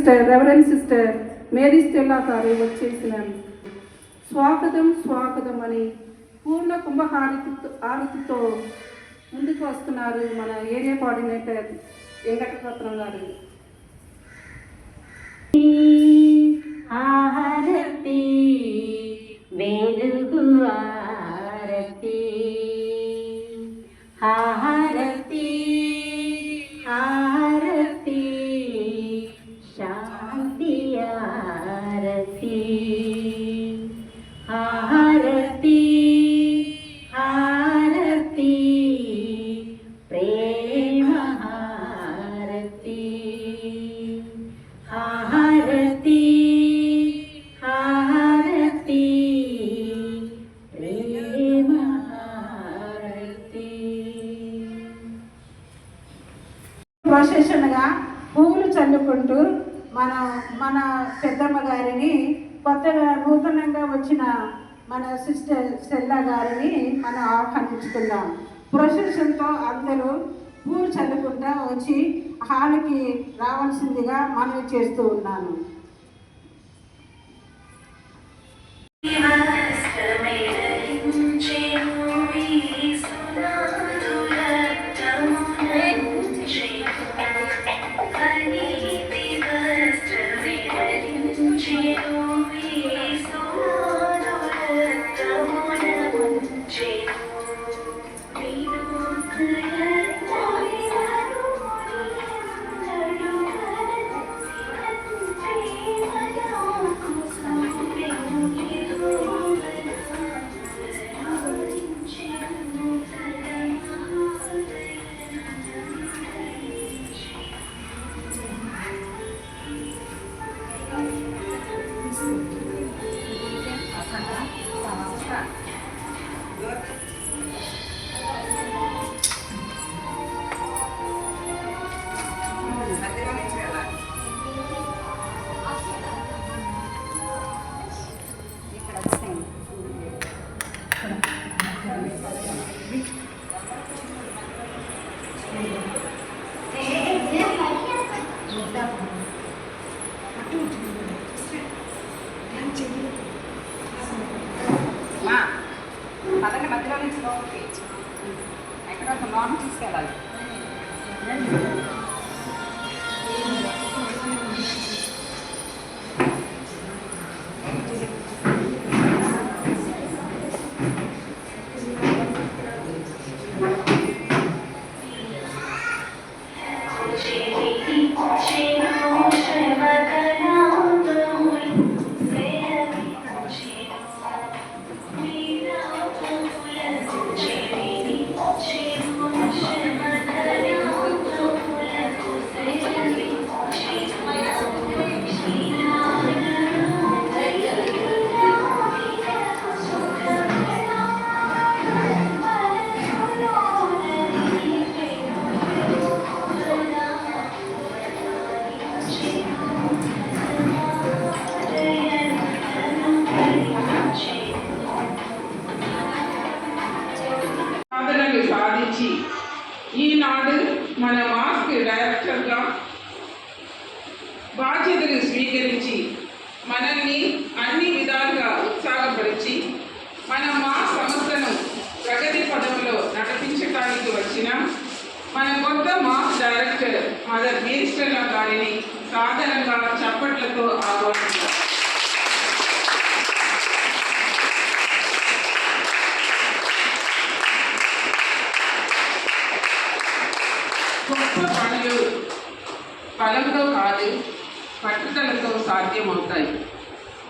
Sister reverend sister Mary Stella గారు వచ్చేసినారు. స్వాగతం స్వాగతం అని పూర్ణ కుంభహారతితో ముందుకు వస్తున్నారు మన ఏరియా కోఆర్డినేటర్ వెంకటరత్నం గారు. ఆరతి వెలుగు ఆరతి ఆరతి ఆరతి శాంతి ఆరతి ఆరతి ఆరతి ప్రేమ ఆరతి ఆరతి ఆరతి ప్రేమ ఆరతి. ప్రొసెషన్గా పువ్వులు చల్లుకుంటూ మన పెద్దమ్మ గారిని కొత్తగా నూతనంగా వచ్చిన మన సిస్టర్ స్టెల్లా గారిని మనం ఆహ్వానించుకుందాం. ప్రొసెషన్తో అందరూ పువ్వులు చల్లుకుంటూ వచ్చి హాల్కి రావాల్సిందిగా మనవి చేస్తూ ఉన్నాను. పదండి మధ్యలో నుంచి లోపలికి ఎక్కడ ఒక లోన్ తీసుకెళ్ళాలి. సాధించి ఈనాడు మన మాస్క్ డైరెక్టర్గా బాధ్యతలు స్వీకరించి మనల్ని అన్ని విధాలుగా ఉత్సాహపరిచి మా సంస్థను ప్రగతి పదంలో నడిపించడానికి వచ్చిన మన కొత్త mask director mother Mary Stella గారిని సాధారణంగా చప్పట్లతో ఆహ్వానించారు. గొప్ప పనులు బలంతో కాదు పట్టుదలతో సాధ్యమవుతాయి.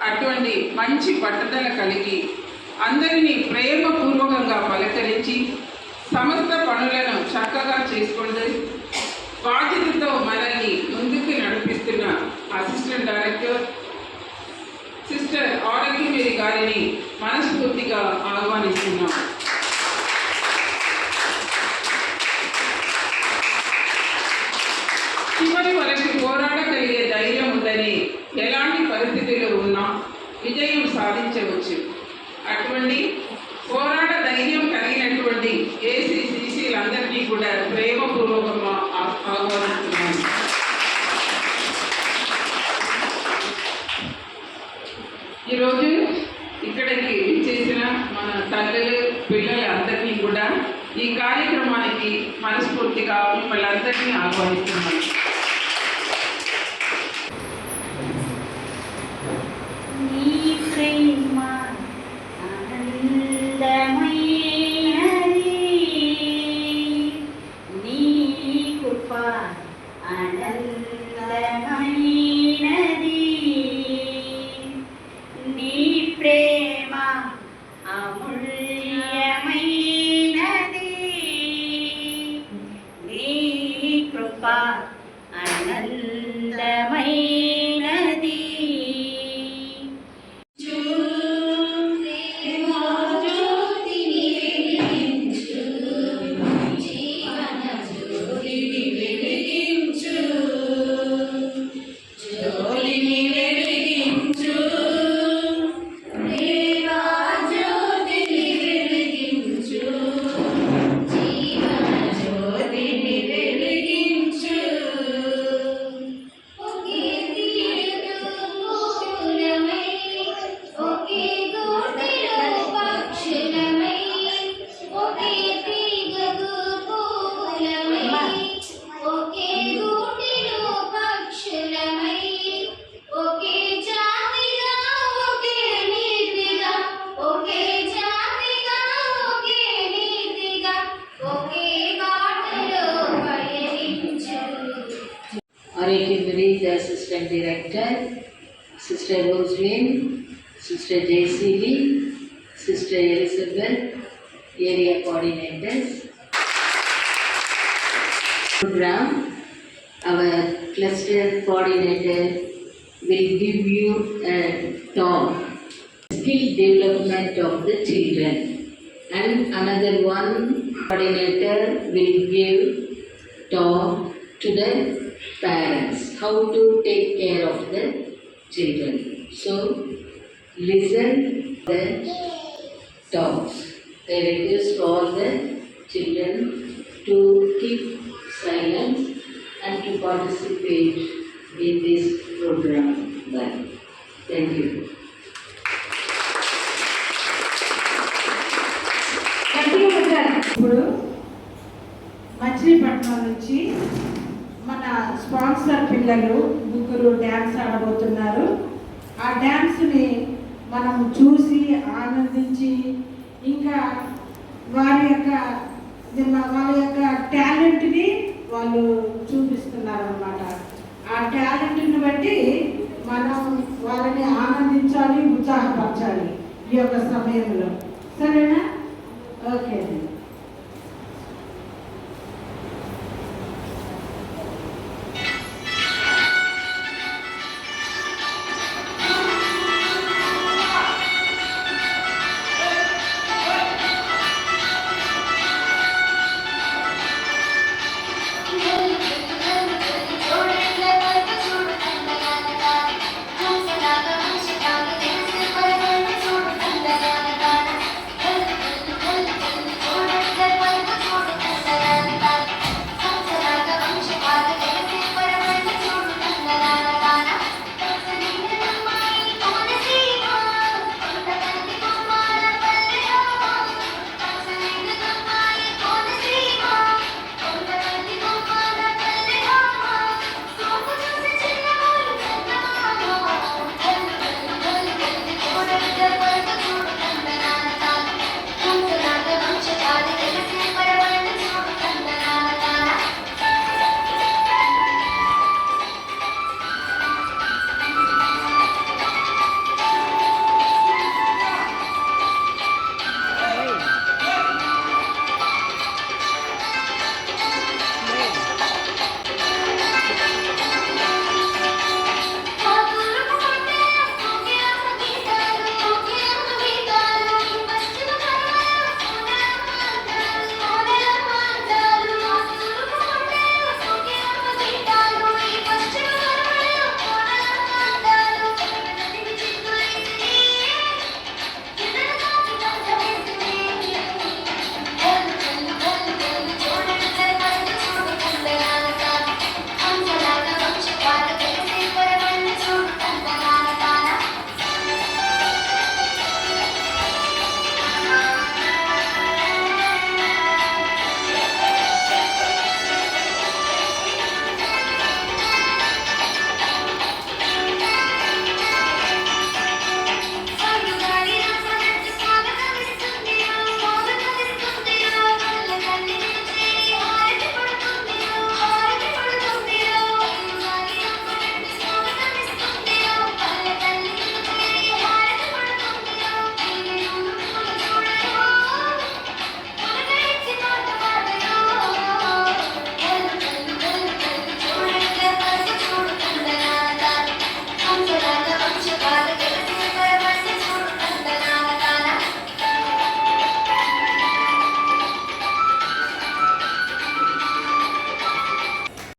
అటువంటి మంచి పట్టుదల కలిగి అందరినీ ప్రేమపూర్వకంగా పలకరించి సమస్త పనులను చక్కగా చేసుకుంటూ బాధ్యతతో మనల్ని ముందుకు నడిపిస్తున్న అసిస్టెంట్ డైరెక్టర్ సిస్టర్ ఆరోగ్యమేరి గారిని మనస్ఫూర్తిగా ఆహ్వానిస్తున్నాం. చివరి వరకు పోరాడగలిగే ధైర్యం ఉందని ఎలాంటి పరిస్థితులు ఉన్నా విజయం సాధించవచ్చు. అటువంటి పోరాట ధైర్యం కలిగినటువంటి ఏసీసీసీలందరినీ కూడా ప్రేమపూర్వకంగా ఆహ్వానిస్తున్నాను. ఈరోజు ఇక్కడికి చేసిన మన తల్లులు పిల్లలు అందరినీ కూడా ఈ కార్యక్రమానికి మనస్ఫూర్తిగా మిమ్మల్ని అందరినీ ఆహ్వానిస్తున్నాను. నీ ప్రేమ ఆనందమైనది, నీ కృప ఆనందమైనది, నీ ప్రేమ అమూల్యమైనది, నీ కృప ఆనందమైనది. Areekindri, the Assistant Director, Sister Roselyn, Sister JCV, Sister Elizabeth, Area Coordinators. Program, our cluster coordinator will give you a talk, skill development of the children, and another one coordinator will give talk to the parents, how to take care of the children. So, listen the talks. I request all the children to keep silence and to participate in this program. Bye. Thank you. ఇప్పుడు మచిలీపట్నం నుంచి మన sponsor పిల్లలు ముగ్గురు dance ఆడబోతున్నారు. ఆ డ్యాన్స్ని మనం చూసి ఆనందించి ఇంకా వాళ్ళ యొక్క టాలెంట్ని వాళ్ళు చూపిస్తున్నారు అన్నమాట. ఆ టాలెంట్ని బట్టి మనం వాళ్ళని ఆనందించాలి, ఉత్సాహపరచాలి ఈ యొక్క సమయంలో. సరేనా? ఓకే.